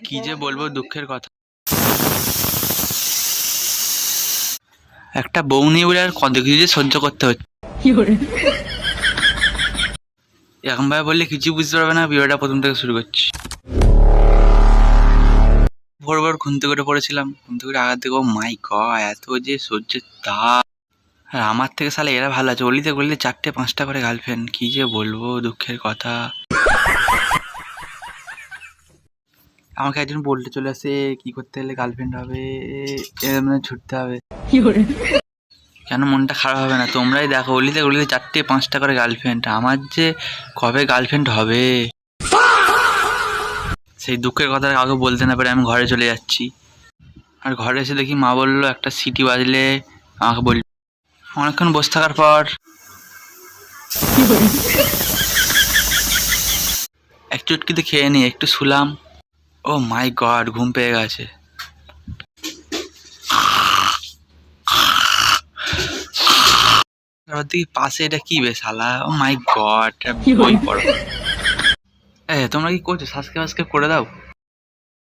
কি যে বলবো দুঃখের কথা, একটা বউ নিয়ে বলে আর কত কিছু যে সহ্য করতে হচ্ছে। এখন ভাই বললে কিছু বুঝতে পারবে না, ভিডিওটা প্রথম থেকে শুরু করছি। ভোর ভোর ঘুম থেকে উঠে পড়েছিলাম, ঘুম থেকে আগার থেকে ও মাই গড এত যে সহ্যের তাপ। আর আমার থেকে সালে এরা ভালো আছে, অলিতে গলিতে 4-5টা করে গার্লফ্রেন্ড, কি যে বলবো দুঃখের কথা। আমাকে একজন বলতে চলে আসে কি করতে গেলে গার্লফ্রেন্ড হবে, মানে ছুটতে হবে। কেন মনটা খারাপ হবে না? তোমরাই দেখো অলিতে গলিতে 4-5টা করে গার্লফ্রেন্ড, আমার যে কবে গার্লফ্রেন্ড হবে সেই দুঃখের কথা কাউকে বলতে না পারে আমি ঘরে চলে যাচ্ছি। আর ঘরে এসে দেখি মা বললো একটা সিটি বাজলে আমাকে বল। অনেকক্ষণ বসে থাকার পর এক চুটকিতে খেয়ে নিয়ে একটু শুলাম। ও মাই গড ঘুম পেয়ে গেছে। তারপর দেখি পাশে এটা কি বে শালা, ও মাই গড বই পড়ো। তোমরা কি করছো? সাবস্ক্রাইব করে দাও।